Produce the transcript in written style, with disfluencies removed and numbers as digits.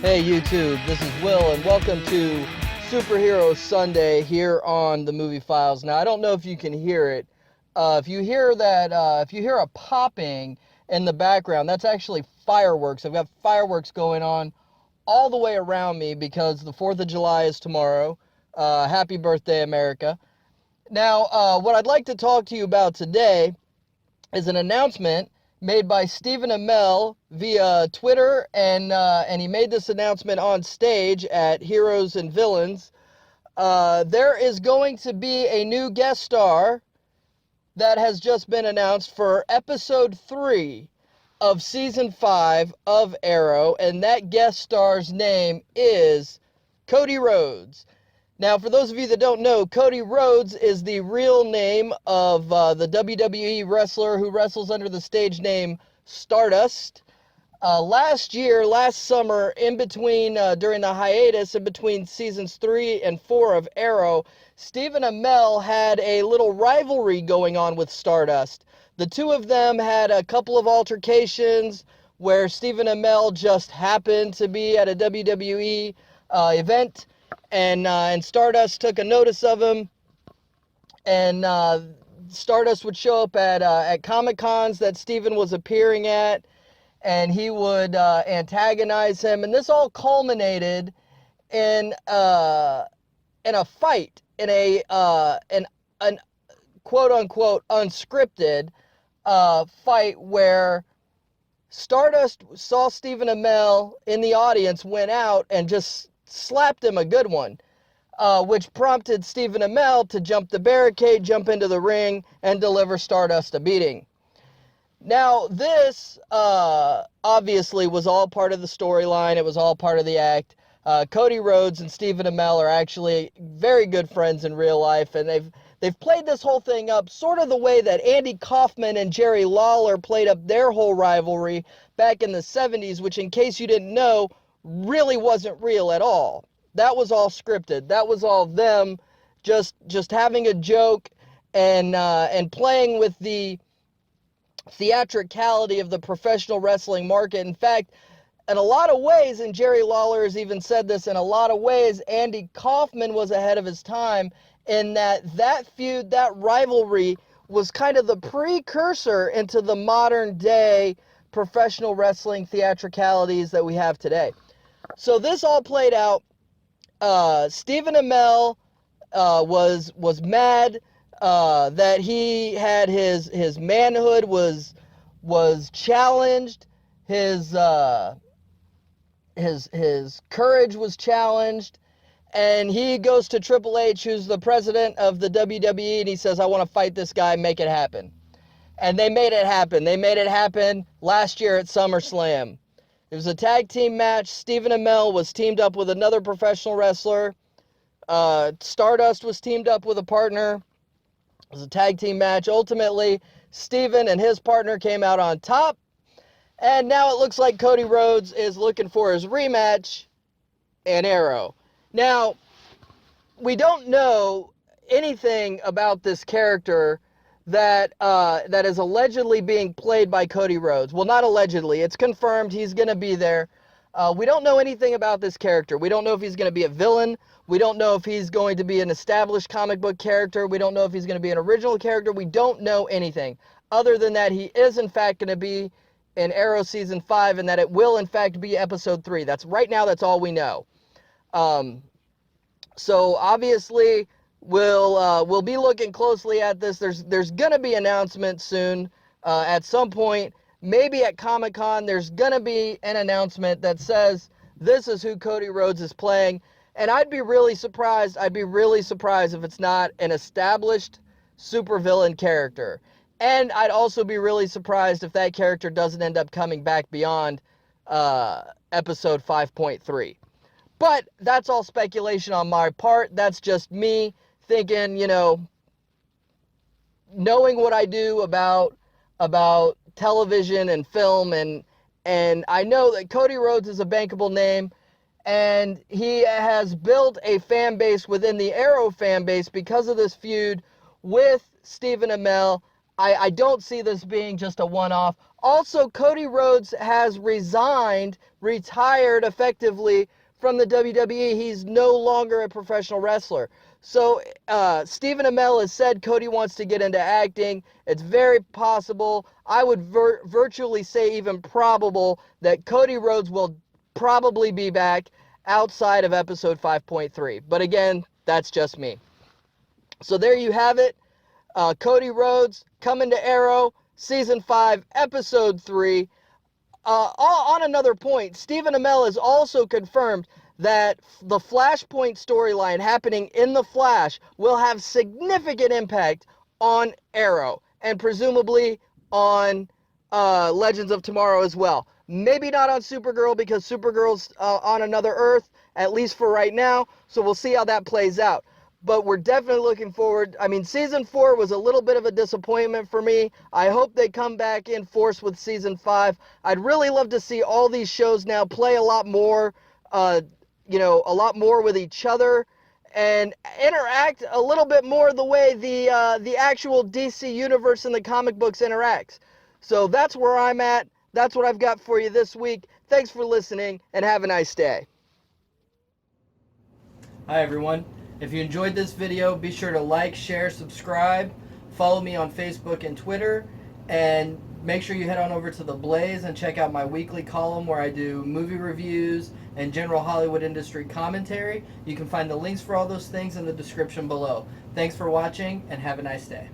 Hey YouTube, this is Will and welcome to Superhero Sunday here on the Movie Files. Now I don't know if you can hear it. If you hear a popping in the background, that's actually fireworks. I've got fireworks going on all the way around me because the 4th of July is tomorrow. Happy birthday, America. Now, what I'd like to talk to you about today is an announcement made by Stephen Amell via Twitter, and he made this announcement on stage at Heroes and Villains. There is going to be a new guest star that has just been announced for episode 3 of season 5 of Arrow, and that guest star's name is Cody Rhodes. Now, for those of you that don't know, Cody Rhodes is the real name of the WWE wrestler who wrestles under the stage name Stardust. Last summer, during the hiatus in between seasons 3 and 4 of Arrow, Stephen Amell had a little rivalry going on with Stardust. The two of them had a couple of altercations where Stephen Amell just happened to be at a WWE event. And Stardust took a notice of him, and Stardust would show up at Comic-Cons that Steven was appearing at, and he would antagonize him, and this all culminated in a fight, in an quote-unquote unscripted fight where Stardust saw Stephen Amell in the audience, went out, and just slapped him a good one, which prompted Stephen Amell to jump the barricade, jump into the ring, and deliver Stardust a beating. Now, this obviously was all part of the storyline. It was all part of the act. Cody Rhodes and Stephen Amell are actually very good friends in real life, and they've played this whole thing up sort of the way that Andy Kaufman and Jerry Lawler played up their whole rivalry back in the 70s, which, in case you didn't know, really wasn't real at all. That was all scripted. That was all them just having a joke and playing with the theatricality of the professional wrestling market. In fact, in a lot of ways, and Jerry Lawler has even said this, in a lot of ways, Andy Kaufman was ahead of his time in that feud, that rivalry was kind of the precursor into the modern day professional wrestling theatricalities that we have today. So this all played out. Stephen Amell was mad that he had his manhood was challenged, his courage was challenged, and he goes to Triple H, who's the president of the WWE, and he says, "I want to fight this guy, make it happen." And they made it happen. They made it happen last year at SummerSlam. It was a tag team match. Stephen Amell was teamed up with another professional wrestler. Stardust was teamed up with a partner. It was a tag team match. Ultimately, Stephen and his partner came out on top. And now it looks like Cody Rhodes is looking for his rematch in Arrow. Now, we don't know anything about this character that is allegedly being played by Cody Rhodes. Well, not allegedly. It's confirmed he's going to be there. We don't know anything about this character. We don't know if he's going to be a villain. We don't know if he's going to be an established comic book character. We don't know if he's going to be an original character. We don't know anything other than that he is, in fact, going to be in Arrow Season 5 and that it will, in fact, be Episode 3. Right now, that's all we know. So, obviously, we'll be looking closely at this. There's going to be announcements soon at some point. Maybe at Comic-Con, there's going to be an announcement that says this is who Cody Rhodes is playing. And I'd be really surprised if it's not an established supervillain character. And I'd also be really surprised if that character doesn't end up coming back beyond episode 5.3. But that's all speculation on my part. That's just me thinking, knowing what I do about television and film, and I know that Cody Rhodes is a bankable name, and he has built a fan base within the Arrow fan base because of this feud with Stephen Amell. I don't see this being just a one-off. Also, Cody Rhodes has retired effectively from the WWE. He's no longer a professional wrestler. So Stephen Amell has said Cody wants to get into acting. It's very possible, I would virtually say even probable, that Cody Rhodes will probably be back outside of episode 5.3. But again, that's just me. So there you have it. Cody Rhodes coming to Arrow, Season 5, Episode 3. On another point, Stephen Amell has also confirmed that the Flashpoint storyline happening in The Flash will have significant impact on Arrow, and presumably on Legends of Tomorrow as well. Maybe not on Supergirl, because Supergirl's on another Earth, at least for right now, so we'll see how that plays out. But we're definitely looking forward. I mean, Season 4 was a little bit of a disappointment for me. I hope they come back in force with Season 5. I'd really love to see all these shows now play a lot more, a lot more with each other, and interact a little bit more the way the actual DC universe and the comic books interacts. So that's where I'm at. That's what I've got for you this week. Thanks for listening, and have a nice day. Hi, everyone. If you enjoyed this video, be sure to like, share, subscribe, follow me on Facebook and Twitter, and make sure you head on over to TheBlaze and check out my weekly column where I do movie reviews and general Hollywood industry commentary. You can find the links for all those things in the description below. Thanks for watching, and have a nice day.